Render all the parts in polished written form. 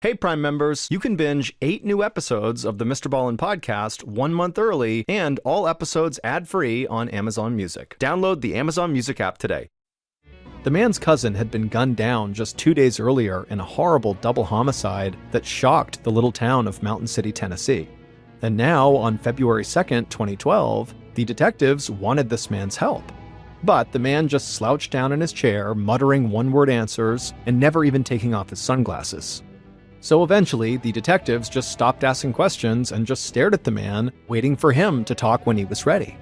Hey, Prime members, you can binge 8 new episodes of the MrBallen podcast 1 month early and all episodes ad-free on Amazon Music. Download the Amazon Music app today. The man's cousin had been gunned down just 2 days earlier in a horrible double homicide that shocked the little town of Mountain City, Tennessee. And now, on February 2nd, 2012, the detectives wanted this man's help. But the man just slouched down in his chair, muttering one-word answers and never even taking off his sunglasses. So eventually, the detectives just stopped asking questions and just stared at the man, waiting for him to talk when he was ready.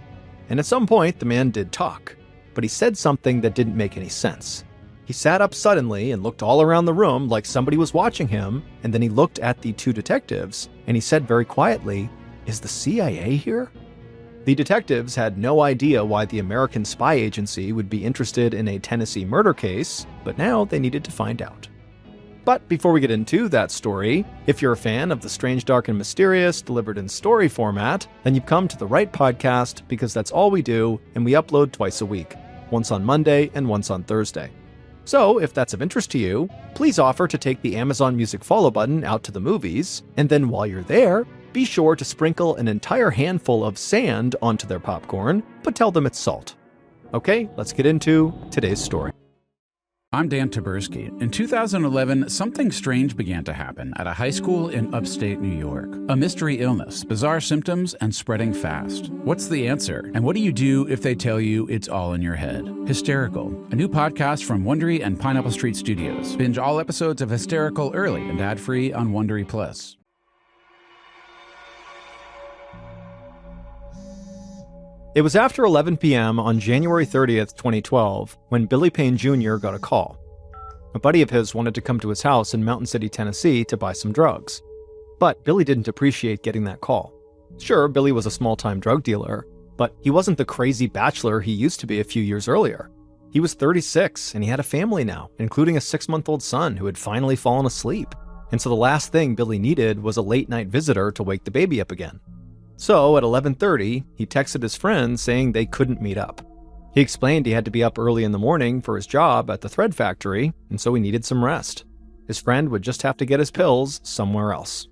And at some point, the man did talk, but he said something that didn't make any sense. He sat up suddenly and looked all around the room like somebody was watching him, and then he looked at the two detectives, and he said very quietly, "Is the CIA here?" The detectives had no idea why the American spy agency would be interested in a Tennessee murder case, but now they needed to find out. But before we get into that story, if you're a fan of the strange, dark, and mysterious delivered in story format, then you've come to the right podcast because that's all we do, and we upload twice a week, once on Monday and once on Thursday. So if that's of interest to you, please offer to take the Amazon Music follow button out to the movies, and then while you're there, be sure to sprinkle an entire handful of sand onto their popcorn, but tell them it's salt. Okay, let's get into today's story. I'm Dan Taberski. In 2011, something strange began to happen at a high school in upstate New York. A mystery illness, bizarre symptoms, and spreading fast. What's the answer? And what do you do if they tell you it's all in your head? Hysterical, a new podcast from Wondery and Pineapple Street Studios. Binge all episodes of Hysterical early and ad-free on Wondery Plus. It was after 11 p.m. on January 30th, 2012, when Billy Payne Jr. got a call. A buddy of his wanted to come to his house in Mountain City, Tennessee to buy some drugs. But Billy didn't appreciate getting that call. Sure, Billy was a small-time drug dealer, but he wasn't the crazy bachelor he used to be a few years earlier. He was 36, and he had a family now, including a 6-month-old son who had finally fallen asleep. And so the last thing Billy needed was a late-night visitor to wake the baby up again. So, at 11:30, he texted his friend saying they couldn't meet up. He explained he had to be up early in the morning for his job at the thread factory, and so he needed some rest. His friend would just have to get his pills somewhere else.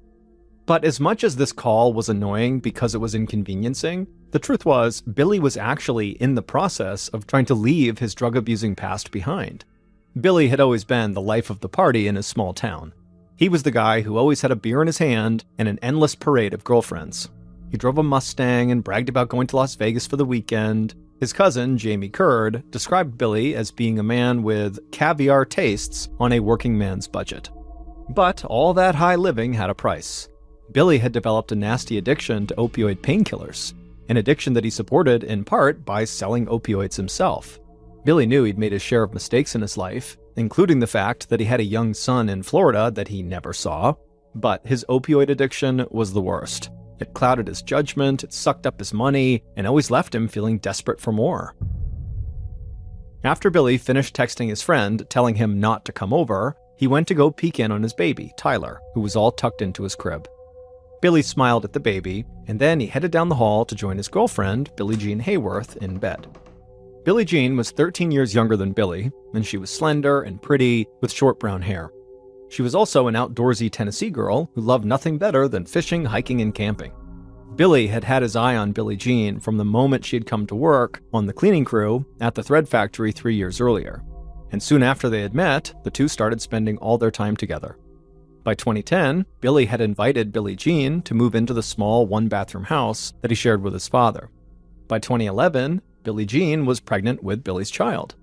But as much as this call was annoying because it was inconveniencing, the truth was Billy was actually in the process of trying to leave his drug-abusing past behind. Billy had always been the life of the party in his small town. He was the guy who always had a beer in his hand and an endless parade of girlfriends. He drove a Mustang and bragged about going to Las Vegas for the weekend. His cousin, Jamie Curd, described Billy as being a man with caviar tastes on a working man's budget. But all that high living had a price. Billy had developed a nasty addiction to opioid painkillers, an addiction that he supported in part by selling opioids himself. Billy knew he'd made his share of mistakes in his life, including the fact that he had a young son in Florida that he never saw, but his opioid addiction was the worst. It clouded his judgment, it sucked up his money, and always left him feeling desperate for more. After Billy finished texting his friend, telling him not to come over, he went to go peek in on his baby, Tyler, who was all tucked into his crib. Billy smiled at the baby, and then he headed down the hall to join his girlfriend, Billie Jean Hayworth, in bed. Billie Jean was 13 years younger than Billy, and she was slender and pretty, with short brown hair. She was also an outdoorsy Tennessee girl who loved nothing better than fishing, hiking, and camping. Billy had had his eye on Billie Jean from the moment she had come to work on the cleaning crew at the thread factory 3 years earlier. And soon after they had met, the two started spending all their time together. By 2010, Billy had invited Billie Jean to move into the small one-bathroom house that he shared with his father. By 2011, Billie Jean was pregnant with Billy's child.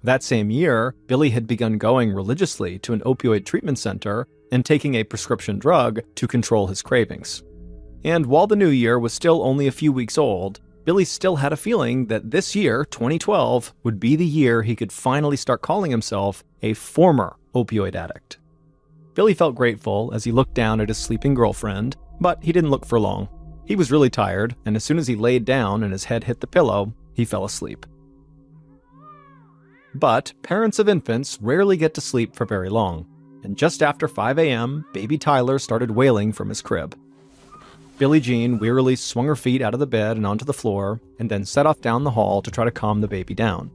That same year, Billy had begun going religiously to an opioid treatment center and taking a prescription drug to control his cravings. And while the new year was still only a few weeks old, Billy still had a feeling that this year, 2012, would be the year he could finally start calling himself a former opioid addict. Billy felt grateful as he looked down at his sleeping girlfriend, but he didn't look for long. He was really tired, and as soon as he laid down and his head hit the pillow, he fell asleep. But parents of infants rarely get to sleep for very long, and just after 5 a.m., baby Tyler started wailing from his crib. Billie Jean wearily swung her feet out of the bed and onto the floor, and then set off down the hall to try to calm the baby down.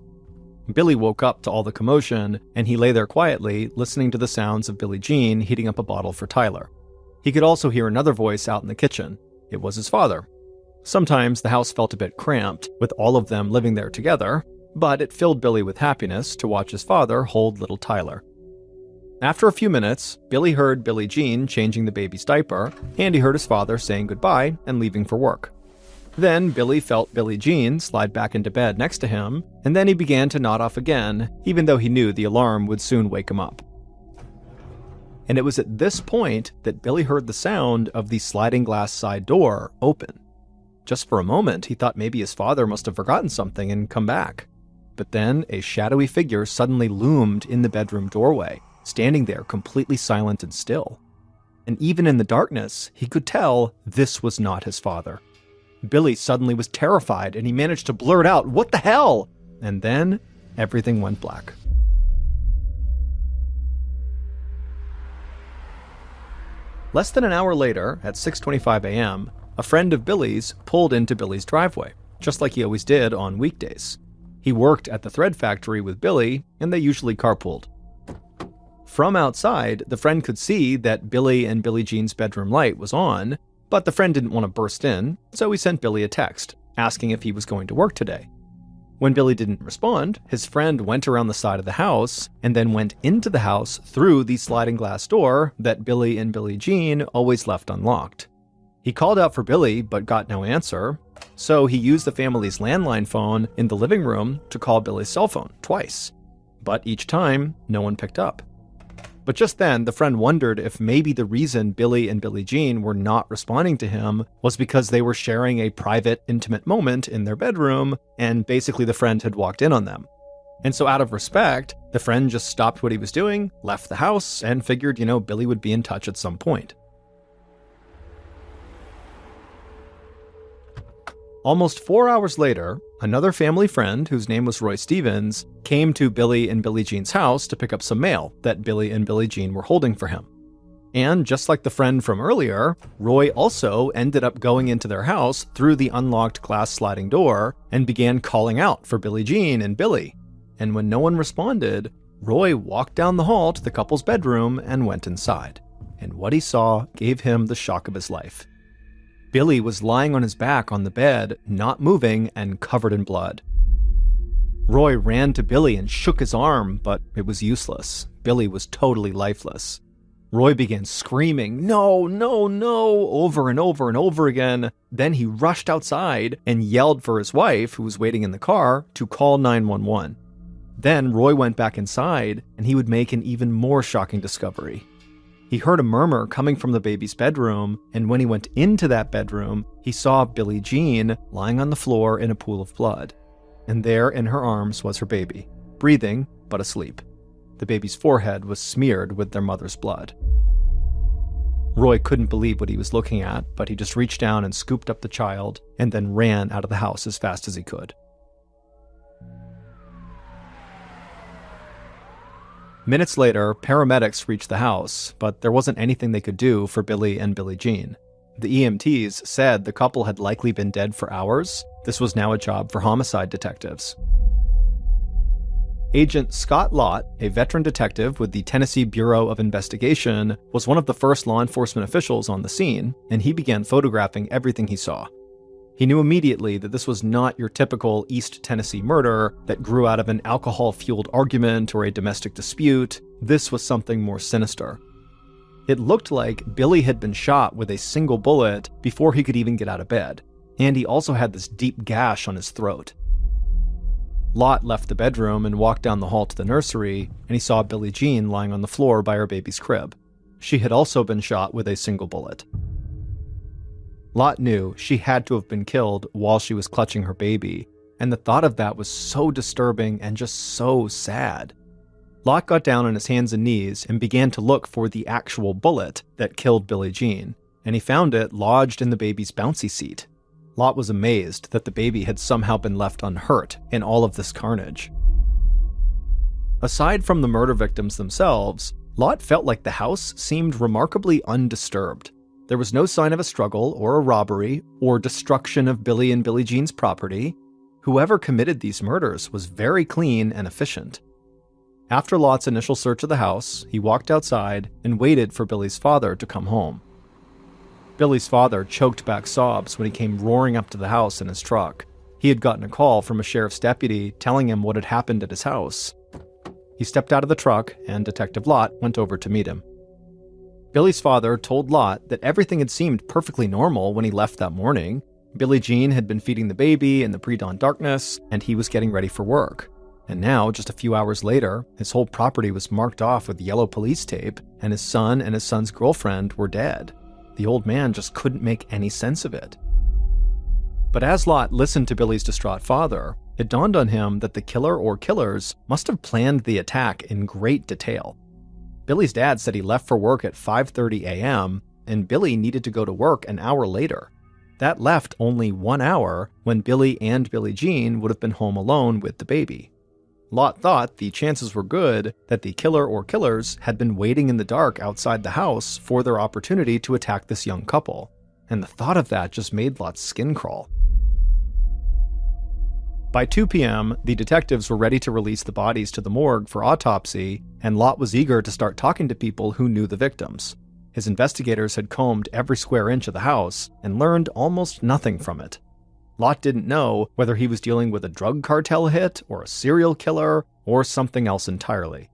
Billy woke up to all the commotion, and he lay there quietly, listening to the sounds of Billie Jean heating up a bottle for Tyler. He could also hear another voice out in the kitchen. It was his father. Sometimes the house felt a bit cramped, with all of them living there together, but it filled Billy with happiness to watch his father hold little Tyler. After a few minutes, Billy heard Billie Jean changing the baby's diaper, and he heard his father saying goodbye and leaving for work. Then Billy felt Billie Jean slide back into bed next to him, and then he began to nod off again, even though he knew the alarm would soon wake him up. And it was at this point that Billy heard the sound of the sliding glass side door open. Just for a moment, he thought maybe his father must have forgotten something and come back. But then a shadowy figure suddenly loomed in the bedroom doorway, standing there completely silent and still. And even in the darkness, he could tell this was not his father. Billy suddenly was terrified, and he managed to blurt out, "What the hell?" And then everything went black. Less than an hour later, at 6:25 a.m., a friend of Billy's pulled into Billy's driveway, just like he always did on weekdays. He worked at the thread factory with Billy, and they usually carpooled. From outside, the friend could see that Billy and Billie Jean's bedroom light was on, but the friend didn't want to burst in, so he sent Billy a text, asking if he was going to work today. When Billy didn't respond, his friend went around the side of the house and then went into the house through the sliding glass door that Billy and Billie Jean always left unlocked. He called out for Billy but got no answer, so he used the family's landline phone in the living room to call Billy's cell phone twice. But each time, no one picked up. But just then, the friend wondered if maybe the reason Billy and Billie Jean were not responding to him was because they were sharing a private, intimate moment in their bedroom, and basically the friend had walked in on them. And so out of respect, the friend just stopped what he was doing, left the house, and figured, Billy would be in touch at some point. Almost 4 hours later, another family friend, whose name was Roy Stevens, came to Billy and Billie Jean's house to pick up some mail that Billy and Billie Jean were holding for him. And just like the friend from earlier, Roy also ended up going into their house through the unlocked glass sliding door and began calling out for Billie Jean and Billy. And when no one responded, Roy walked down the hall to the couple's bedroom and went inside. And what he saw gave him the shock of his life. Billy was lying on his back on the bed, not moving and covered in blood. Roy ran to Billy and shook his arm, but it was useless. Billy was totally lifeless. Roy began screaming, "No, no, no," over and over and over again. Then he rushed outside and yelled for his wife, who was waiting in the car, to call 911. Then Roy went back inside, and he would make an even more shocking discovery. He heard a murmur coming from the baby's bedroom, and when he went into that bedroom, he saw Billie Jean lying on the floor in a pool of blood. And there in her arms was her baby, breathing but asleep. The baby's forehead was smeared with their mother's blood. Roy couldn't believe what he was looking at, but he just reached down and scooped up the child, and then ran out of the house as fast as he could. Minutes later, paramedics reached the house, but there wasn't anything they could do for Billy and Billie Jean. The EMTs said the couple had likely been dead for hours. This was now a job for homicide detectives. Agent Scott Lott, a veteran detective with the Tennessee Bureau of Investigation, was one of the first law enforcement officials on the scene, and he began photographing everything he saw. He knew immediately that this was not your typical East Tennessee murder that grew out of an alcohol-fueled argument or a domestic dispute. This was something more sinister. It looked like Billy had been shot with a single bullet before he could even get out of bed, and he also had this deep gash on his throat. Lott left the bedroom and walked down the hall to the nursery, and he saw Billie Jean lying on the floor by her baby's crib. She had also been shot with a single bullet. Lott knew she had to have been killed while she was clutching her baby, and the thought of that was so disturbing and just so sad. Lott got down on his hands and knees and began to look for the actual bullet that killed Billie Jean, and he found it lodged in the baby's bouncy seat. Lott was amazed that the baby had somehow been left unhurt in all of this carnage. Aside from the murder victims themselves, Lott felt like the house seemed remarkably undisturbed. There was no sign of a struggle or a robbery or destruction of Billy and Billie Jean's property. whoever committed these murders was very clean and efficient. After Lott's initial search of the house, he walked outside and waited for Billy's father to come home. Billy's father choked back sobs when he came roaring up to the house in his truck. He had gotten a call from a sheriff's deputy telling him what had happened at his house. He stepped out of the truck, and Detective Lott went over to meet him. Billy's father told Lott that everything had seemed perfectly normal when he left that morning. Billie Jean had been feeding the baby in the pre-dawn darkness, and he was getting ready for work. And now, just a few hours later, his whole property was marked off with yellow police tape, and his son and his son's girlfriend were dead. The old man just couldn't make any sense of it. But as Lott listened to Billy's distraught father, it dawned on him that the killer or killers must have planned the attack in great detail. Billy's dad said he left for work at 5:30 a.m., and Billy needed to go to work an hour later. That left only 1 hour when Billy and Billie Jean would have been home alone with the baby. Lott thought the chances were good that the killer or killers had been waiting in the dark outside the house for their opportunity to attack this young couple, and the thought of that just made Lott's skin crawl. By 2 p.m., the detectives were ready to release the bodies to the morgue for autopsy, and Lott was eager to start talking to people who knew the victims. His investigators had combed every square inch of the house and learned almost nothing from it. Lott didn't know whether he was dealing with a drug cartel hit or a serial killer or something else entirely.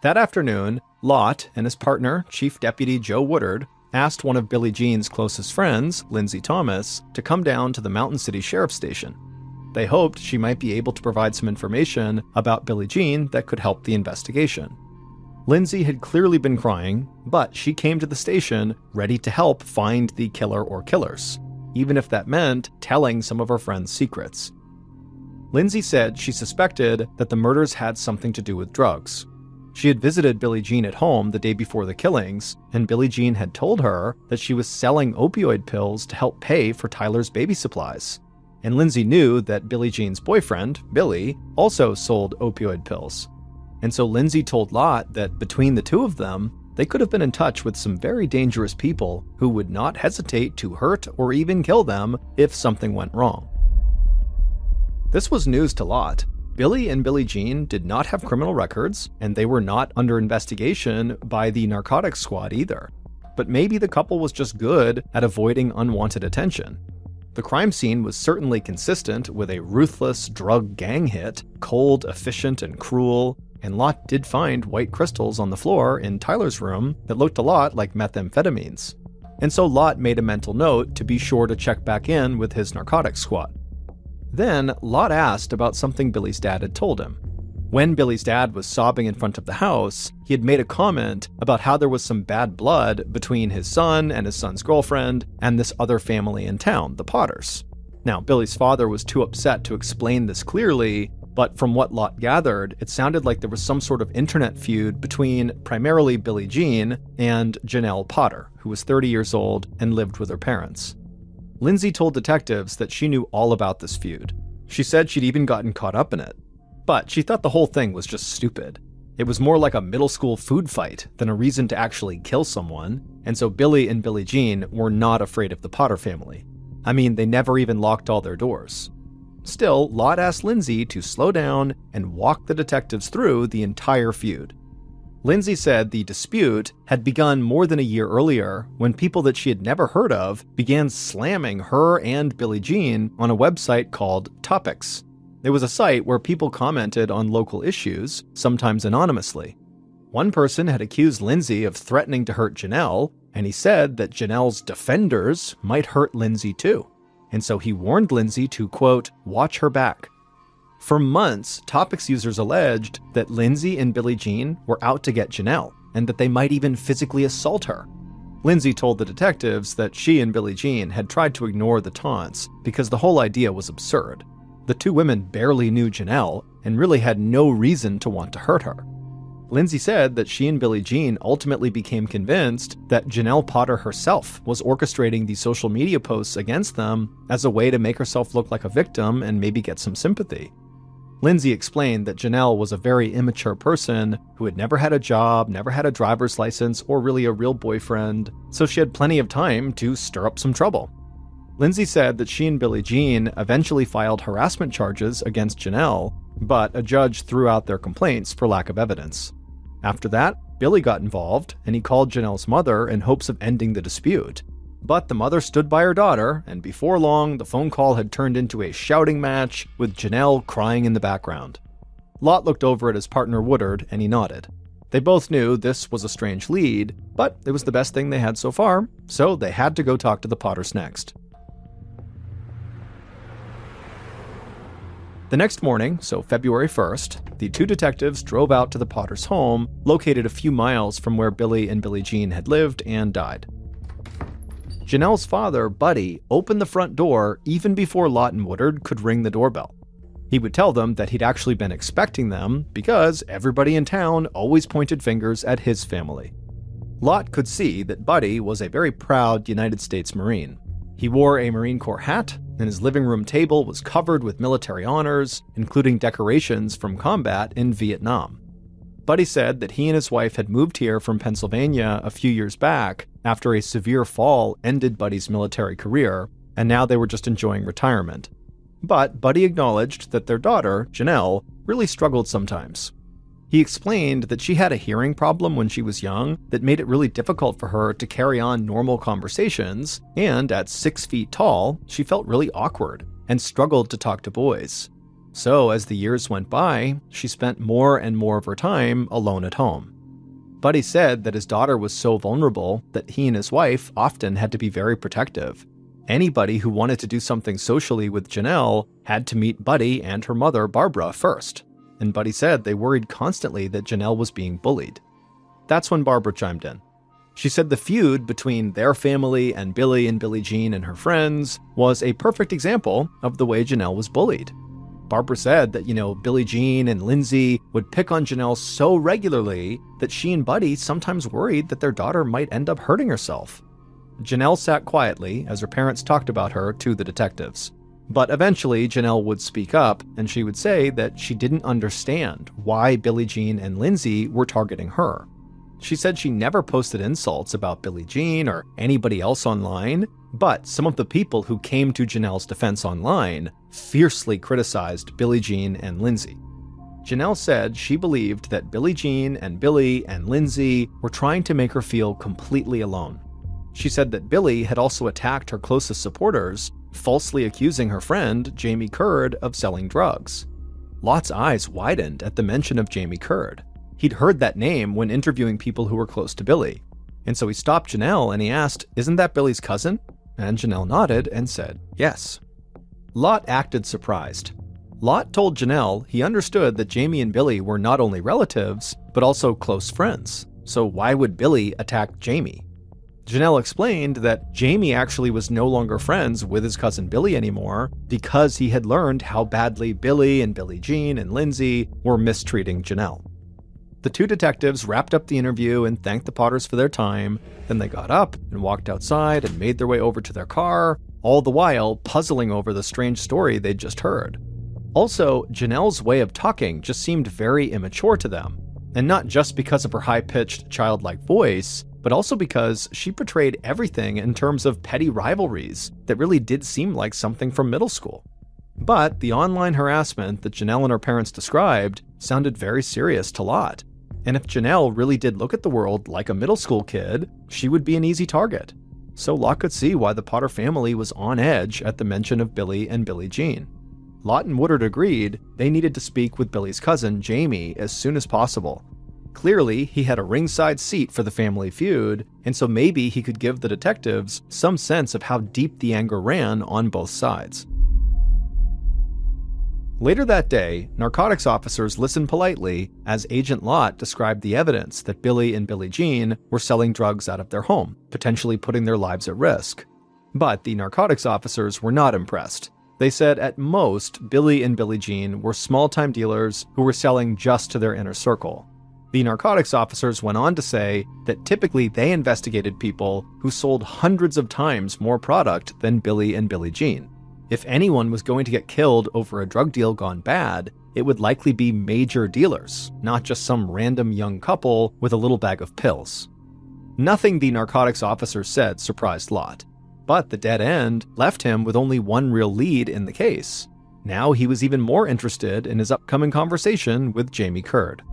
That afternoon, Lott and his partner, Chief Deputy Joe Woodard, asked one of Billie Jean's closest friends, Lindsay Thomas, to come down to the Mountain City Sheriff's Station. They hoped she might be able to provide some information about Billie Jean that could help the investigation. Lindsay had clearly been crying, but she came to the station ready to help find the killer or killers, even if that meant telling some of her friends' secrets. Lindsay said she suspected that the murders had something to do with drugs. She had visited Billie Jean at home the day before the killings, and Billie Jean had told her that she was selling opioid pills to help pay for Tyler's baby supplies. And Lindsay knew that Billie Jean's boyfriend, Billy, also sold opioid pills. And so Lindsay told Lott that between the two of them, they could have been in touch with some very dangerous people who would not hesitate to hurt or even kill them if something went wrong. This was news to Lott. Billy and Billie Jean did not have criminal records, and they were not under investigation by the narcotics squad either. But maybe the couple was just good at avoiding unwanted attention. The crime scene was certainly consistent with a ruthless drug gang hit, cold, efficient, and cruel, and Lott did find white crystals on the floor in Tyler's room that looked a lot like methamphetamines. And so Lott made a mental note to be sure to check back in with his narcotics squad. Then, Lott asked about something Billy's dad had told him. When Billy's dad was sobbing in front of the house, he had made a comment about how there was some bad blood between his son and his son's girlfriend and this other family in town, the Potters. Now, Billy's father was too upset to explain this clearly, but from what Lott gathered, it sounded like there was some sort of internet feud between primarily Billie Jean and Janelle Potter, who was 30 years old and lived with her parents. Lindsay told detectives that she knew all about this feud. She said she'd even gotten caught up in it. But she thought the whole thing was just stupid. It was more like a middle school food fight than a reason to actually kill someone, and so Billy and Billie Jean were not afraid of the Potter family. I mean, they never even locked all their doors. Still, Lott asked Lindsay to slow down and walk the detectives through the entire feud. Lindsay said the dispute had begun more than a year earlier when people that she had never heard of began slamming her and Billie Jean on a website called Topics. It was a site where people commented on local issues, sometimes anonymously. One person had accused Lindsay of threatening to hurt Janelle, and he said that Janelle's defenders might hurt Lindsay too. And so he warned Lindsay to, quote, watch her back. For months, Topics users alleged that Lindsay and Billie Jean were out to get Janelle, and that they might even physically assault her. Lindsay told the detectives that she and Billie Jean had tried to ignore the taunts because the whole idea was absurd. The two women barely knew Janelle and really had no reason to want to hurt her. Lindsay said that she and Billie Jean ultimately became convinced that Janelle Potter herself was orchestrating the social media posts against them as a way to make herself look like a victim and maybe get some sympathy. Lindsay explained that Janelle was a very immature person who had never had a job, never had a driver's license, or really a real boyfriend, so she had plenty of time to stir up some trouble. Lindsay said that she and Billie Jean eventually filed harassment charges against Janelle, but a judge threw out their complaints for lack of evidence. After that, Billy got involved, and he called Janelle's mother in hopes of ending the dispute. But the mother stood by her daughter, and before long, the phone call had turned into a shouting match, with Janelle crying in the background. Lott looked over at his partner Woodard, and he nodded. They both knew this was a strange lead, but it was the best thing they had so far, so they had to go talk to the Potters next. The next morning, so February 1st, the two detectives drove out to the Potters' home, located a few miles from where Billy and Billie Jean had lived and died. Janelle's father, Buddy, opened the front door even before Lott and Woodard could ring the doorbell. He would tell them that he'd actually been expecting them because everybody in town always pointed fingers at his family. Lott could see that Buddy was a very proud United States Marine. He wore a Marine Corps hat, and his living room table was covered with military honors, including decorations from combat in Vietnam. Buddy said that he and his wife had moved here from Pennsylvania a few years back after a severe fall ended Buddy's military career, and now they were just enjoying retirement. But Buddy acknowledged that their daughter, Janelle, really struggled sometimes. He explained that she had a hearing problem when she was young that made it really difficult for her to carry on normal conversations, and at 6 feet tall, she felt really awkward and struggled to talk to boys. So as the years went by, she spent more and more of her time alone at home. Buddy said that his daughter was so vulnerable that he and his wife often had to be very protective. Anybody who wanted to do something socially with Janelle had to meet Buddy and her mother, Barbara, first. And Buddy said they worried constantly that Janelle was being bullied. That's when Barbara chimed in. She said the feud between their family and Billie Jean and her friends was a perfect example of the way Janelle was bullied. Barbara said that, Billie Jean and Lindsay would pick on Janelle so regularly that she and Buddy sometimes worried that their daughter might end up hurting herself. Janelle sat quietly as her parents talked about her to the detectives. But eventually, Janelle would speak up, and she would say that she didn't understand why Billie Jean and Lindsay were targeting her. She said she never posted insults about Billie Jean or anybody else online, but some of the people who came to Janelle's defense online fiercely criticized Billie Jean and Lindsay. Janelle said she believed that Billie Jean and Billy and Lindsay were trying to make her feel completely alone. She said that Billy had also attacked her closest supporters, falsely accusing her friend, Jamie Curd, of selling drugs. Lott's eyes widened at the mention of Jamie Curd. He'd heard that name when interviewing people who were close to Billy. And so he stopped Janelle and he asked, "Isn't that Billy's cousin?" And Janelle nodded and said, "Yes." Lott acted surprised. Lott told Janelle he understood that Jamie and Billy were not only relatives, but also close friends. So why would Billy attack Jamie? Janelle explained that Jamie actually was no longer friends with his cousin Billy anymore because he had learned how badly Billy and Billie Jean and Lindsay were mistreating Janelle. The two detectives wrapped up the interview and thanked the Potters for their time. Then they got up and walked outside and made their way over to their car, all the while puzzling over the strange story they'd just heard. Also, Janelle's way of talking just seemed very immature to them, and not just because of her high-pitched, childlike voice, but also because she portrayed everything in terms of petty rivalries that really did seem like something from middle school. But the online harassment that Janelle and her parents described sounded very serious to Lott. And if Janelle really did look at the world like a middle school kid, she would be an easy target. So Lott could see why the Potter family was on edge at the mention of Billy and Billie Jean. Lott and Woodard agreed they needed to speak with Billy's cousin, Jamie, as soon as possible. Clearly, he had a ringside seat for the family feud, and so maybe he could give the detectives some sense of how deep the anger ran on both sides. Later that day, narcotics officers listened politely as Agent Lott described the evidence that Billy and Billie Jean were selling drugs out of their home, potentially putting their lives at risk. But the narcotics officers were not impressed. They said at most, Billy and Billie Jean were small-time dealers who were selling just to their inner circle. The narcotics officers went on to say that typically they investigated people who sold hundreds of times more product than Billy and Billie Jean. If anyone was going to get killed over a drug deal gone bad, it would likely be major dealers, not just some random young couple with a little bag of pills. Nothing the narcotics officer said surprised Lott, but the dead end left him with only one real lead in the case. Now he was even more interested in his upcoming conversation with Jamie Curd.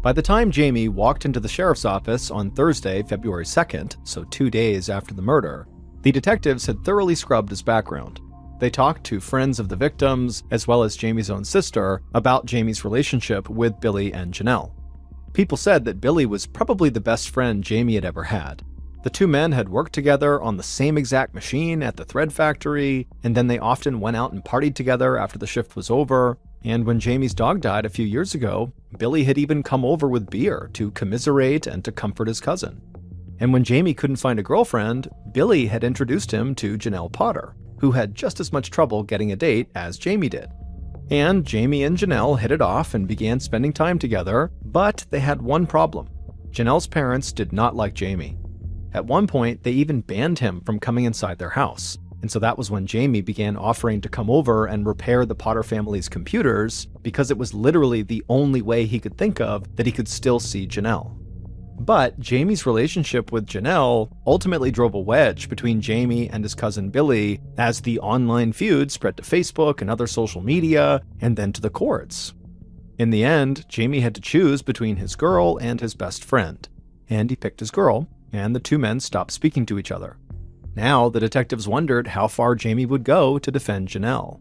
By the time Jamie walked into the sheriff's office on Thursday, February 2nd, so 2 days after the murder, the detectives had thoroughly scrubbed his background. They talked to friends of the victims, as well as Jamie's own sister, about Jamie's relationship with Billy and Janelle. People said that Billy was probably the best friend Jamie had ever had. The two men had worked together on the same exact machine at the thread factory, and then they often went out and partied together after the shift was over. And when Jamie's dog died a few years ago, Billy had even come over with beer to commiserate and to comfort his cousin. And when Jamie couldn't find a girlfriend, Billy had introduced him to Janelle Potter, who had just as much trouble getting a date as Jamie did. And Jamie and Janelle hit it off and began spending time together, but they had one problem. Janelle's parents did not like Jamie. At one point, they even banned him from coming inside their house. And so that was when Jamie began offering to come over and repair the Potter family's computers, because it was literally the only way he could think of that he could still see Janelle. But Jamie's relationship with Janelle ultimately drove a wedge between Jamie and his cousin Billy as the online feud spread to Facebook and other social media, and then to the courts. In the end, Jamie had to choose between his girl and his best friend, and he picked his girl, and the two men stopped speaking to each other. Now, the detectives wondered how far Jamie would go to defend Janelle.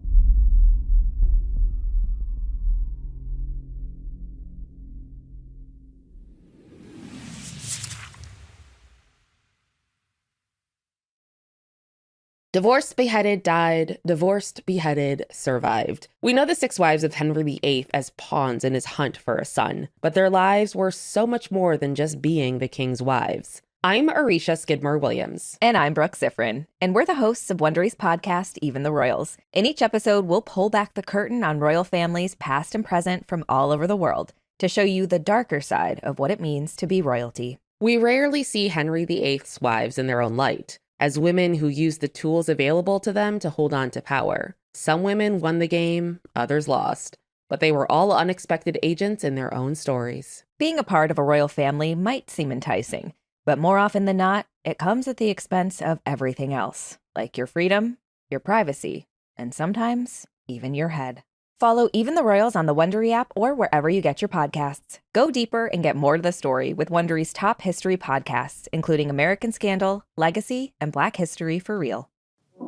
Divorced, beheaded, died. Divorced, beheaded, survived. We know the 6 wives of Henry VIII as pawns in his hunt for a son, but their lives were so much more than just being the king's wives. I'm Arisha Skidmore-Williams. And I'm Brooke Ziffrin. And we're the hosts of Wondery's podcast, Even the Royals. In each episode, we'll pull back the curtain on royal families past and present from all over the world to show you the darker side of what it means to be royalty. We rarely see Henry VIII's wives in their own light, as women who used the tools available to them to hold on to power. Some women won the game, others lost, but they were all unexpected agents in their own stories. Being a part of a royal family might seem enticing, but more often than not, it comes at the expense of everything else, like your freedom, your privacy, and sometimes even your head. Follow Even the Royals on the Wondery app or wherever you get your podcasts. Go deeper and get more to the story with Wondery's top history podcasts, including American Scandal, Legacy, and Black History for Real.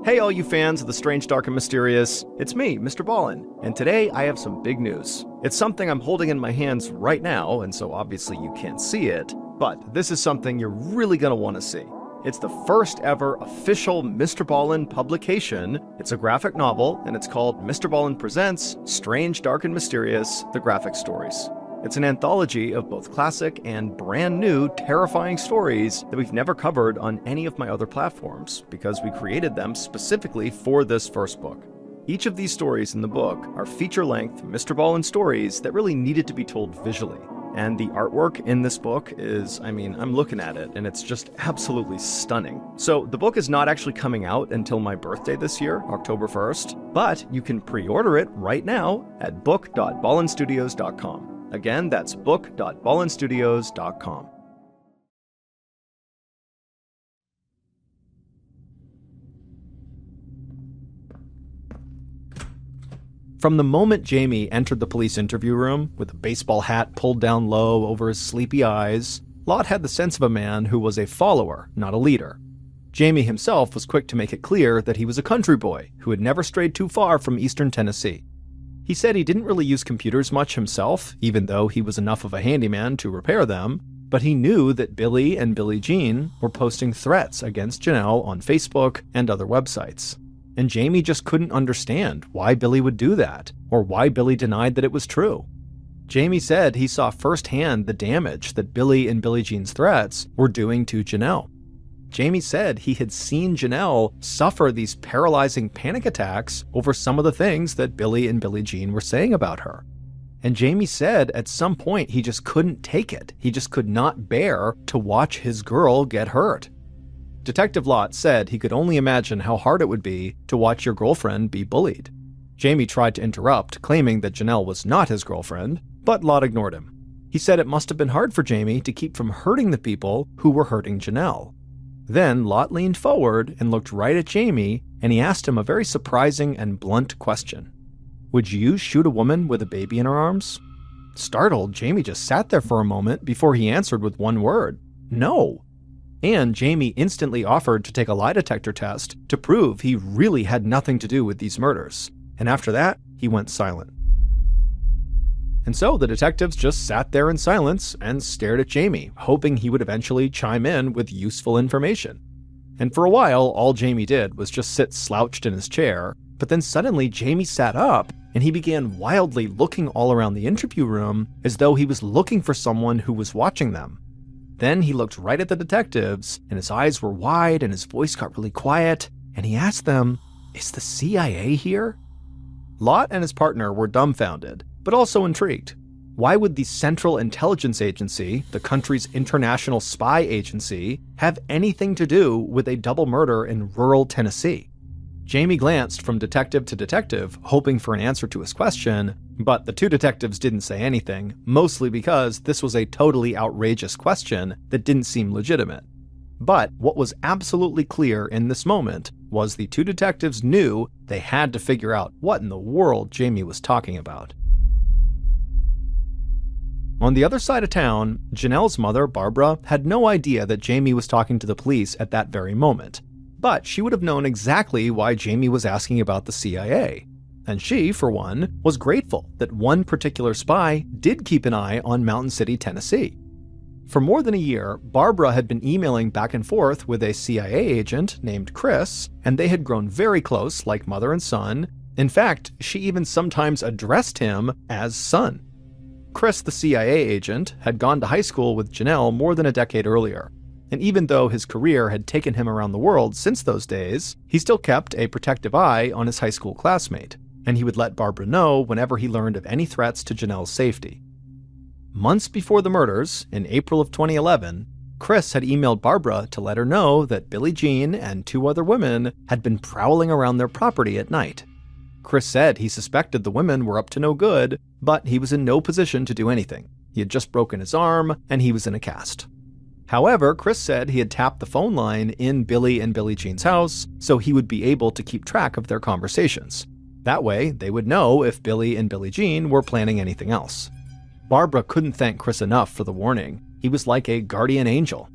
Hey all you fans of the strange, dark, and mysterious, it's me, MrBallen, and today I have some big news. It's something I'm holding in my hands right now, and so obviously you can't see it, but this is something you're really gonna want to see. It's the first ever official MrBallen publication. It's a graphic novel, and it's called MrBallen Presents Strange, Dark, and Mysterious, The Graphic Stories. It's an anthology of both classic and brand new terrifying stories that we've never covered on any of my other platforms, because we created them specifically for this first book. Each of these stories in the book are feature-length MrBallen stories that really needed to be told visually. And the artwork in this book is, I'm looking at it, and it's just absolutely stunning. So the book is not actually coming out until my birthday this year, October 1st, but you can pre-order it right now at book.ballenstudios.com. Again, that's book.ballenstudios.com. From the moment Jamie entered the police interview room, with a baseball hat pulled down low over his sleepy eyes, Lott had the sense of a man who was a follower, not a leader. Jamie himself was quick to make it clear that he was a country boy who had never strayed too far from eastern Tennessee. He said he didn't really use computers much himself, even though he was enough of a handyman to repair them, but he knew that Billy and Billie Jean were posting threats against Janelle on Facebook and other websites. And Jamie just couldn't understand why Billy would do that, or why Billy denied that it was true. Jamie said he saw firsthand the damage that Billy and Billie Jean's threats were doing to Janelle. Jamie said he had seen Janelle suffer these paralyzing panic attacks over some of the things that Billy and Billie Jean were saying about her. And Jamie said at some point he just couldn't take it. He just could not bear to watch his girl get hurt. Detective Lott said he could only imagine how hard it would be to watch your girlfriend be bullied. Jamie tried to interrupt, claiming that Janelle was not his girlfriend, but Lot ignored him. He said it must have been hard for Jamie to keep from hurting the people who were hurting Janelle. Then Lot leaned forward and looked right at Jamie, and he asked him a very surprising and blunt question. Would you shoot a woman with a baby in her arms? Startled, Jamie just sat there for a moment before he answered with one word, no. And Jamie instantly offered to take a lie detector test to prove he really had nothing to do with these murders. And after that, he went silent. And so the detectives just sat there in silence and stared at Jamie, hoping he would eventually chime in with useful information. And for a while, all Jamie did was just sit slouched in his chair, but then suddenly Jamie sat up and he began wildly looking all around the interview room as though he was looking for someone who was watching them. Then he looked right at the detectives, and his eyes were wide and his voice got really quiet, and he asked them, "Is the CIA here?" Lot and his partner were dumbfounded, but also intrigued. Why would the Central Intelligence Agency, the country's international spy agency, have anything to do with a double murder in rural Tennessee? Jamie glanced from detective to detective, hoping for an answer to his question, but the two detectives didn't say anything, mostly because this was a totally outrageous question that didn't seem legitimate. But what was absolutely clear in this moment was the two detectives knew they had to figure out what in the world Jamie was talking about. On the other side of town, Janelle's mother, Barbara, had no idea that Jamie was talking to the police at that very moment. But she would have known exactly why Jamie was asking about the CIA. And she, for one, was grateful that one particular spy did keep an eye on Mountain City, Tennessee. For more than a year, Barbara had been emailing back and forth with a CIA agent named Chris, and they had grown very close, like mother and son. In fact, she even sometimes addressed him as son. Chris, the CIA agent, had gone to high school with Janelle more than a decade earlier. And even though his career had taken him around the world since those days, he still kept a protective eye on his high school classmate, and he would let Barbara know whenever he learned of any threats to Janelle's safety. Months before the murders, in April of 2011, Chris had emailed Barbara to let her know that Billie Jean and two other women had been prowling around their property at night. Chris said he suspected the women were up to no good, but he was in no position to do anything. He had just broken his arm, and he was in a cast. However, Chris said he had tapped the phone line in Billie and Billie Jean's house, so he would be able to keep track of their conversations. That way, they would know if Billie and Billie Jean were planning anything else. Barbara couldn't thank Chris enough for the warning. He was like a guardian angel.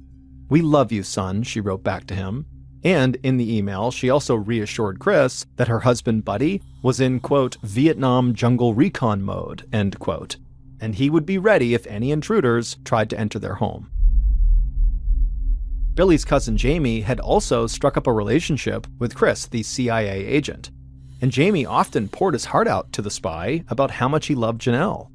"We love you, son," she wrote back to him. And in the email, she also reassured Chris that her husband, Buddy, was in, quote, Vietnam jungle recon mode, end quote, and he would be ready if any intruders tried to enter their home. Billie's cousin Jamie had also struck up a relationship with Chris, the CIA agent. And Jamie often poured his heart out to the spy about how much he loved Janelle.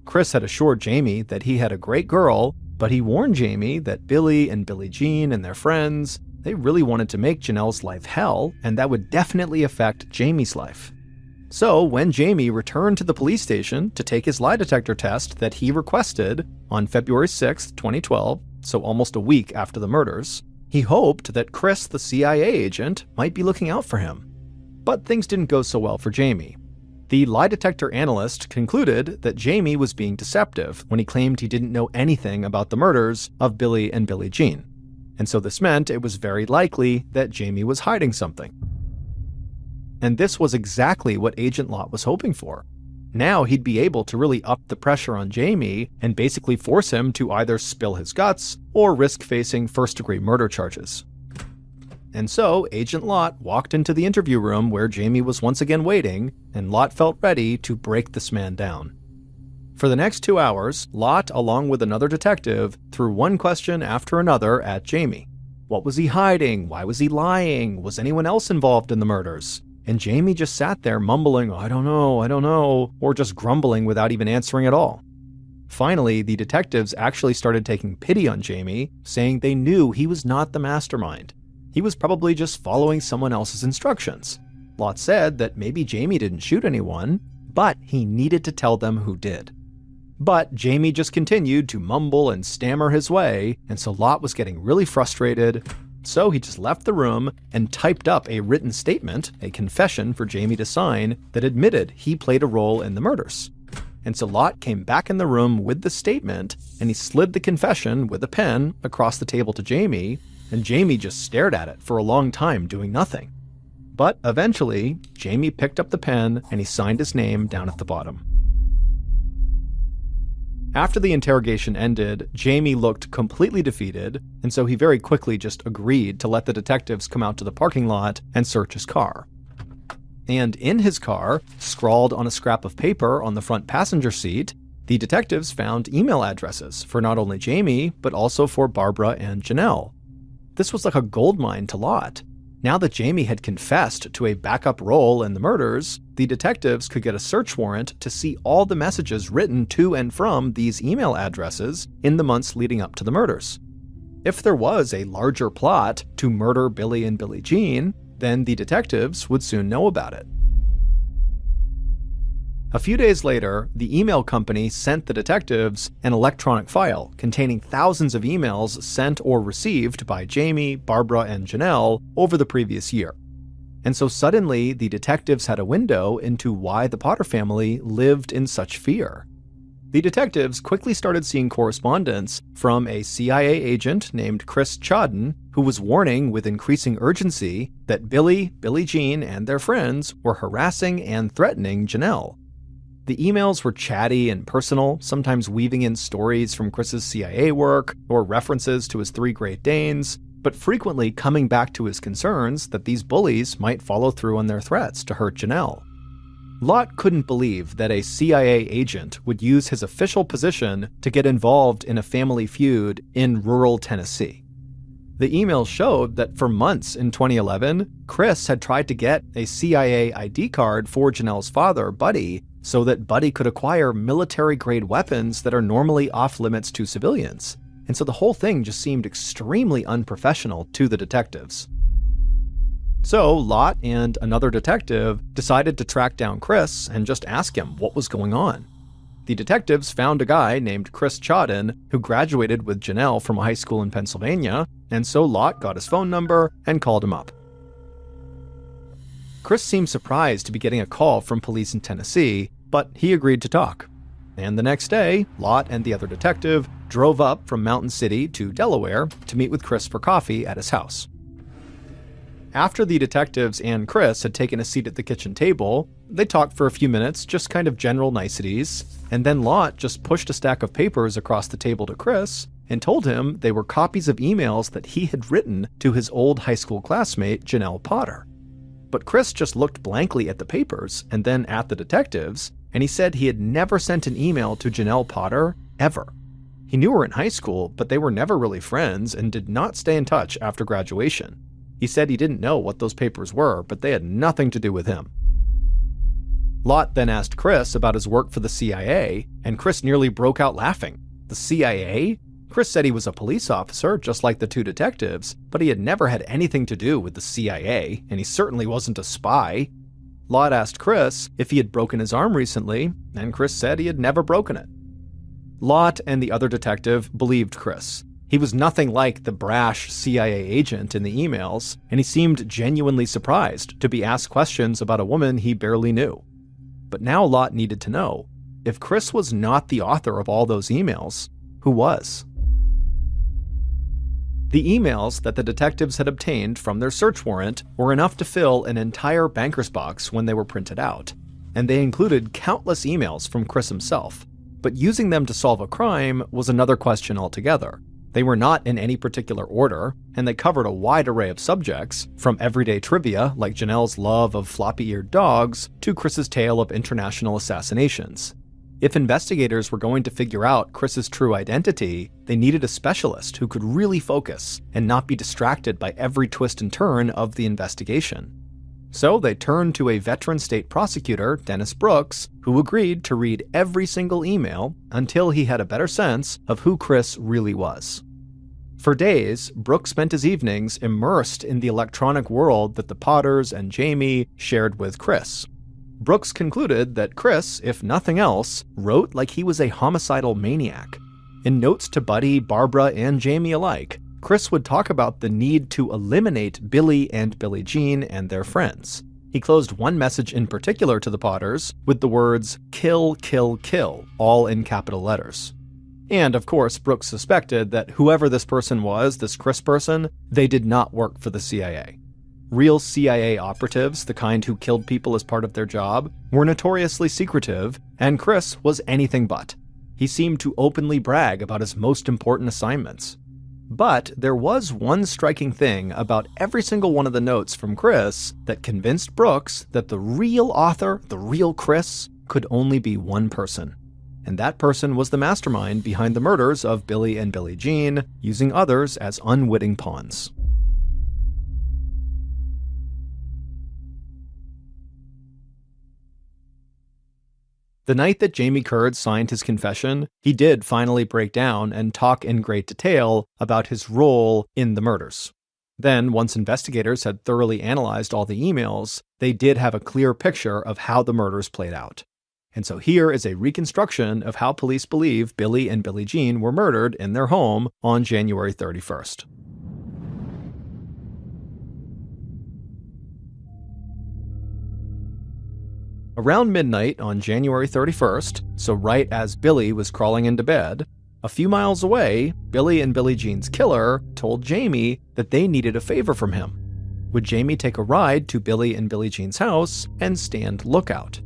Chris had assured Jamie that he had a great girl, but he warned Jamie that Billie and Billie Jean and their friends, they really wanted to make Janelle's life hell, and that would definitely affect Jamie's life. So when Jamie returned to the police station to take his lie detector test that he requested on February 6, 2012, so almost a week after the murders, he hoped that Chris, the CIA agent, might be looking out for him. But things didn't go so well for Jamie. The lie detector analyst concluded that Jamie was being deceptive when he claimed he didn't know anything about the murders of Billie and Billie Jean. And so this meant it was very likely that Jamie was hiding something. And this was exactly what Agent Lot was hoping for. Now he'd be able to really up the pressure on Jamie and basically force him to either spill his guts or risk facing first-degree murder charges. And so Agent Lot walked into the interview room where Jamie was once again waiting, and Lot felt ready to break this man down. For the next 2 hours, Lot, along with another detective, threw one question after another at Jamie. What was he hiding? Why was he lying? Was anyone else involved in the murders? And Jamie just sat there mumbling, I don't know, or just grumbling without even answering at all. Finally, the detectives actually started taking pity on Jamie, saying they knew he was not the mastermind. He was probably just following someone else's instructions. Lot said that maybe Jamie didn't shoot anyone, but he needed to tell them who did. But Jamie just continued to mumble and stammer his way, and so Lot was getting really frustrated. So he just left the room and typed up a written statement, a confession for Jamie to sign, that admitted he played a role in the murders. And so Lott came back in the room with the statement, and he slid the confession with a pen across the table to Jamie, and Jamie just stared at it for a long time, doing nothing. But eventually, Jamie picked up the pen and he signed his name down at the bottom. After the interrogation ended, Jamie looked completely defeated, and so he very quickly just agreed to let the detectives come out to the parking lot and search his car. And in his car, scrawled on a scrap of paper on the front passenger seat, the detectives found email addresses for not only Jamie, but also for Barbara and Janelle. This was like a goldmine to Lott. Now that Jamie had confessed to a backup role in the murders, the detectives could get a search warrant to see all the messages written to and from these email addresses in the months leading up to the murders. If there was a larger plot to murder Billy and Billie Jean, then the detectives would soon know about it. A few days later, the email company sent the detectives an electronic file containing thousands of emails sent or received by Jamie, Barbara, and Janelle over the previous year. And so suddenly, the detectives had a window into why the Potter family lived in such fear. The detectives quickly started seeing correspondence from a CIA agent named Chris Chodden, who was warning with increasing urgency that Billy, Billie Jean, and their friends were harassing and threatening Janelle. The emails were chatty and personal, sometimes weaving in stories from Chris's CIA work or references to his 3 Great Danes, but frequently coming back to his concerns that these bullies might follow through on their threats to hurt Janelle. Lott couldn't believe that a CIA agent would use his official position to get involved in a family feud in rural Tennessee. The emails showed that for months in 2011, Chris had tried to get a CIA ID card for Janelle's father, Buddy, so that Buddy could acquire military-grade weapons that are normally off-limits to civilians. And so the whole thing just seemed extremely unprofessional to the detectives. So Lott and another detective decided to track down Chris and just ask him what was going on. The detectives found a guy named Chris Chodden who graduated with Janelle from a high school in Pennsylvania, and so Lott got his phone number and called him up. Chris seemed surprised to be getting a call from police in Tennessee, but he agreed to talk. And the next day, Lott and the other detective drove up from Mountain City to Delaware to meet with Chris for coffee at his house. After the detectives and Chris had taken a seat at the kitchen table, they talked for a few minutes, just kind of general niceties, and then Lott just pushed a stack of papers across the table to Chris and told him they were copies of emails that he had written to his old high school classmate, Janelle Potter. But Chris just looked blankly at the papers and then at the detectives, and he said he had never sent an email to Janelle Potter, ever. He knew her in high school, but they were never really friends and did not stay in touch after graduation. He said he didn't know what those papers were, but they had nothing to do with him. Lott then asked Chris about his work for the CIA, and Chris nearly broke out laughing. The CIA? Chris said he was a police officer, just like the two detectives, but he had never had anything to do with the CIA, and he certainly wasn't a spy. Lott asked Chris if he had broken his arm recently, and Chris said he had never broken it. Lott and the other detective believed Chris. He was nothing like the brash CIA agent in the emails, and he seemed genuinely surprised to be asked questions about a woman he barely knew. But now Lott needed to know, if Chris was not the author of all those emails, who was? The emails that the detectives had obtained from their search warrant were enough to fill an entire banker's box when they were printed out, and they included countless emails from Chris himself. But using them to solve a crime was another question altogether. They were not in any particular order, and they covered a wide array of subjects, from everyday trivia like Janelle's love of floppy-eared dogs to Chris's tale of international assassinations. If investigators were going to figure out Chris's true identity, they needed a specialist who could really focus and not be distracted by every twist and turn of the investigation. So they turned to a veteran state prosecutor, Dennis Brooks, who agreed to read every single email until he had a better sense of who Chris really was. For days, Brooks spent his evenings immersed in the electronic world that the Potters and Jamie shared with Chris. Brooks concluded that Chris, if nothing else, wrote like he was a homicidal maniac. In notes to Buddy, Barbara, and Jamie alike, Chris would talk about the need to eliminate Billy and Billie Jean and their friends. He closed one message in particular to the Potters with the words, "Kill, kill, kill," all in capital letters. And of course, Brooks suspected that whoever this person was, this Chris person, they did not work for the CIA. Real CIA operatives, the kind who killed people as part of their job, were notoriously secretive, and Chris was anything but. He seemed to openly brag about his most important assignments. But there was one striking thing about every single one of the notes from Chris that convinced Brooks that the real author, the real Chris, could only be one person. And that person was the mastermind behind the murders of Billy and Billie Jean, using others as unwitting pawns. The night that Jamie Curd signed his confession, he did finally break down and talk in great detail about his role in the murders. Then, once investigators had thoroughly analyzed all the emails, they did have a clear picture of how the murders played out. And so here is a reconstruction of how police believe Billy and Billie Jean were murdered in their home on January 31st. Around midnight on January 31st, so right as Billy was crawling into bed, a few miles away, Billy and Billie Jean's killer told Jamie that they needed a favor from him. Would Jamie take a ride to Billy and Billie Jean's house and stand lookout?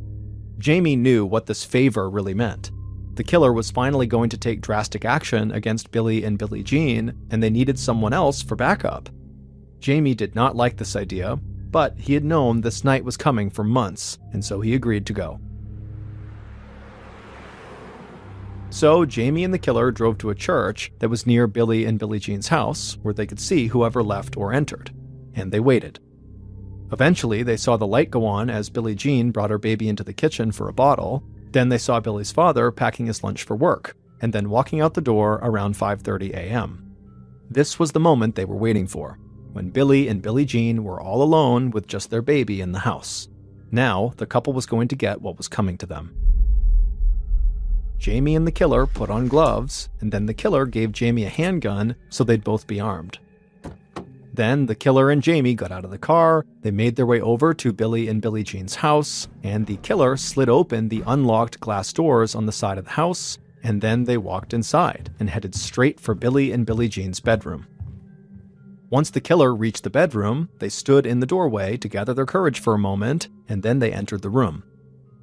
Jamie knew what this favor really meant. The killer was finally going to take drastic action against Billy and Billie Jean, and they needed someone else for backup. Jamie did not like this idea, but he had known this night was coming for months, and so he agreed to go. So Jamie and the killer drove to a church that was near Billy and Billie Jean's house, where they could see whoever left or entered, and they waited. Eventually, they saw the light go on as Billie Jean brought her baby into the kitchen for a bottle. Then they saw Billy's father packing his lunch for work, and then walking out the door around 5:30 a.m. This was the moment they were waiting for, when Billy and Billie Jean were all alone with just their baby in the house. Now, the couple was going to get what was coming to them. Jamie and the killer put on gloves, and then the killer gave Jamie a handgun so they'd both be armed. Then the killer and Jamie got out of the car, they made their way over to Billy and Billie Jean's house, and the killer slid open the unlocked glass doors on the side of the house, and then they walked inside and headed straight for Billy and Billie Jean's bedroom. Once the killer reached the bedroom, they stood in the doorway to gather their courage for a moment, and then they entered the room.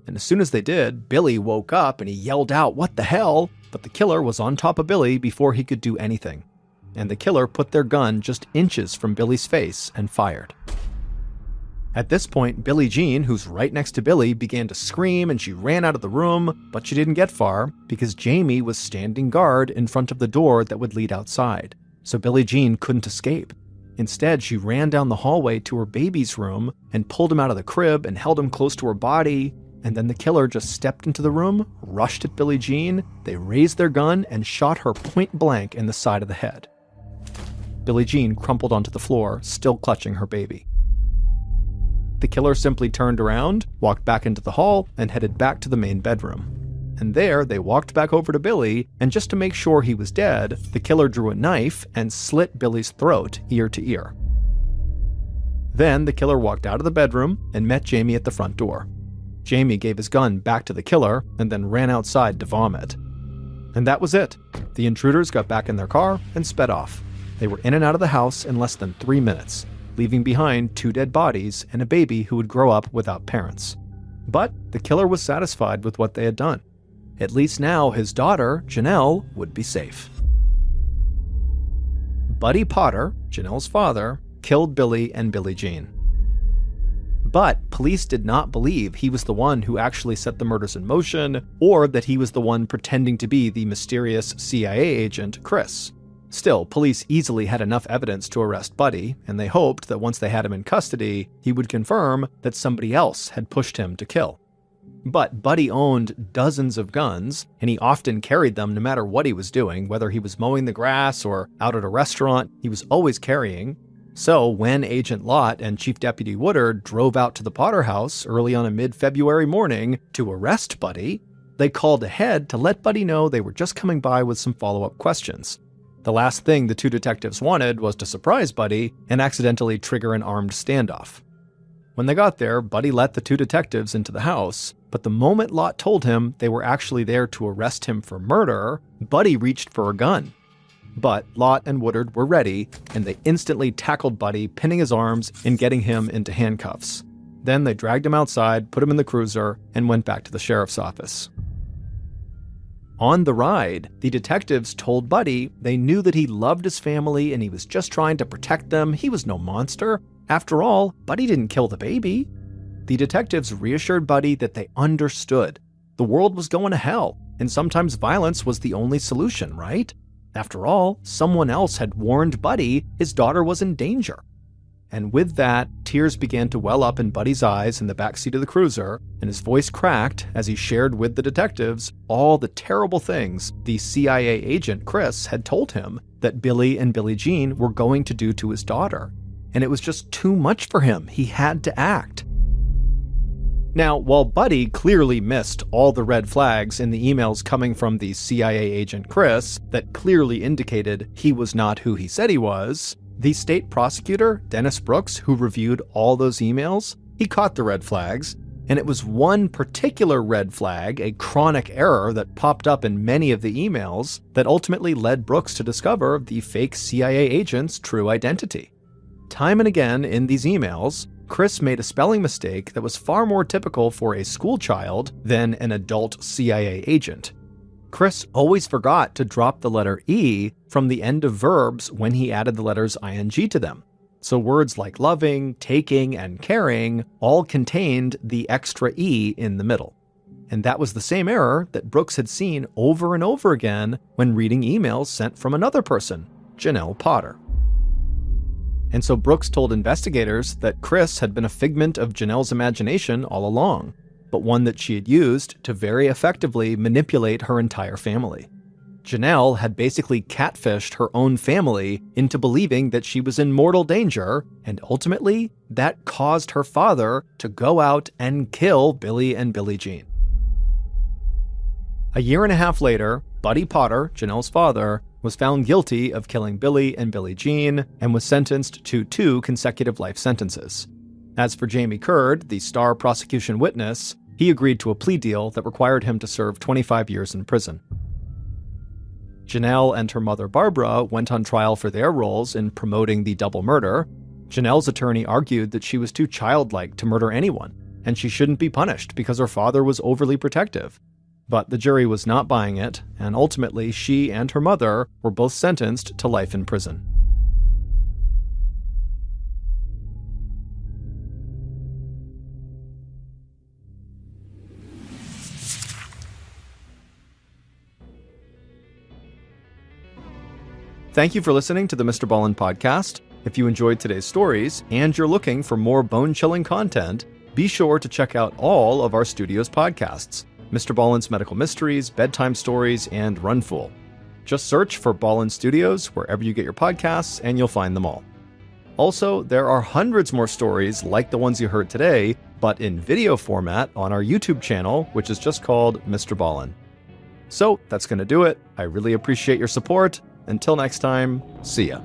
And as soon as they did, Billy woke up and he yelled out, "What the hell?" But the killer was on top of Billy before he could do anything. And the killer put their gun just inches from Billy's face and fired. At this point, Billie Jean, who's right next to Billy, began to scream and she ran out of the room, but she didn't get far because Jamie was standing guard in front of the door that would lead outside. So Billie Jean couldn't escape. Instead, she ran down the hallway to her baby's room and pulled him out of the crib and held him close to her body. And then the killer just stepped into the room, rushed at Billie Jean, they raised their gun and shot her point blank in the side of the head. Billie Jean crumpled onto the floor, still clutching her baby. The killer simply turned around, walked back into the hall, and headed back to the main bedroom. And there, they walked back over to Billy, and just to make sure he was dead, the killer drew a knife and slit Billy's throat ear to ear. Then the killer walked out of the bedroom and met Jamie at the front door. Jamie gave his gun back to the killer and then ran outside to vomit. And that was it. The intruders got back in their car and sped off. They were in and out of the house in less than 3 minutes, leaving behind 2 dead bodies and a baby who would grow up without parents. But the killer was satisfied with what they had done. At least now his daughter, Janelle, would be safe. Buddy Potter, Janelle's father, killed Billy and Billie Jean. But police did not believe he was the one who actually set the murders in motion, or that he was the one pretending to be the mysterious CIA agent, Chris. Still, police easily had enough evidence to arrest Buddy, and they hoped that once they had him in custody, he would confirm that somebody else had pushed him to kill. But Buddy owned dozens of guns, and he often carried them no matter what he was doing, whether he was mowing the grass or out at a restaurant, he was always carrying. So when Agent Lott and Chief Deputy Woodard drove out to the Potter house early on a mid-February morning to arrest Buddy, they called ahead to let Buddy know they were just coming by with some follow-up questions. The last thing the two detectives wanted was to surprise Buddy and accidentally trigger an armed standoff. When they got there, Buddy let the two detectives into the house, but the moment Lott told him they were actually there to arrest him for murder, Buddy reached for a gun. But Lott and Woodard were ready, and they instantly tackled Buddy, pinning his arms and getting him into handcuffs. Then they dragged him outside, put him in the cruiser, and went back to the sheriff's office. On the ride, the detectives told Buddy they knew that he loved his family and he was just trying to protect them. He was no monster. After all, Buddy didn't kill the baby. The detectives reassured Buddy that they understood. The world was going to hell, and sometimes violence was the only solution, right? After all, someone else had warned Buddy his daughter was in danger. And with that, tears began to well up in Buddy's eyes in the backseat of the cruiser, and his voice cracked as he shared with the detectives all the terrible things the CIA agent Chris had told him that Billy and Billie Jean were going to do to his daughter. And it was just too much for him. He had to act. Now, while Buddy clearly missed all the red flags in the emails coming from the CIA agent Chris that clearly indicated he was not who he said he was, the state prosecutor, Dennis Brooks, who reviewed all those emails, he caught the red flags, and it was one particular red flag, a chronic error that popped up in many of the emails, that ultimately led Brooks to discover the fake CIA agent's true identity. Time and again in these emails, Chris made a spelling mistake that was far more typical for a school child than an adult CIA agent. Chris always forgot to drop the letter E from the end of verbs when he added the letters ing to them. So words like loving, taking, and caring all contained the extra E in the middle. And that was the same error that Brooks had seen over and over again when reading emails sent from another person, Janelle Potter. And so Brooks told investigators that Chris had been a figment of Janelle's imagination all along, but one that she had used to very effectively manipulate her entire family. Janelle had basically catfished her own family into believing that she was in mortal danger, and ultimately, that caused her father to go out and kill Billy and Billie Jean. A year and a half later, Buddy Potter, Janelle's father, was found guilty of killing Billy and Billie Jean and was sentenced to 2 consecutive life sentences. As for Jamie Curd, the star prosecution witness, he agreed to a plea deal that required him to serve 25 years in prison. Janelle and her mother Barbara went on trial for their roles in promoting the double murder. Janelle's attorney argued that she was too childlike to murder anyone, and she shouldn't be punished because her father was overly protective. But the jury was not buying it, and ultimately she and her mother were both sentenced to life in prison. Thank you for listening to the MrBallen podcast. If you enjoyed today's stories and you're looking for more bone-chilling content, be sure to check out all of our studio's podcasts: MrBallen's Medical Mysteries, Bedtime Stories, and Runfool. Just search for Ballen Studios wherever you get your podcasts and you'll find them all. Also, there are hundreds more stories like the ones you heard today, but in video format on our YouTube channel, which is just called MrBallen. So that's going to do it. I really appreciate your support. Until next time, see ya.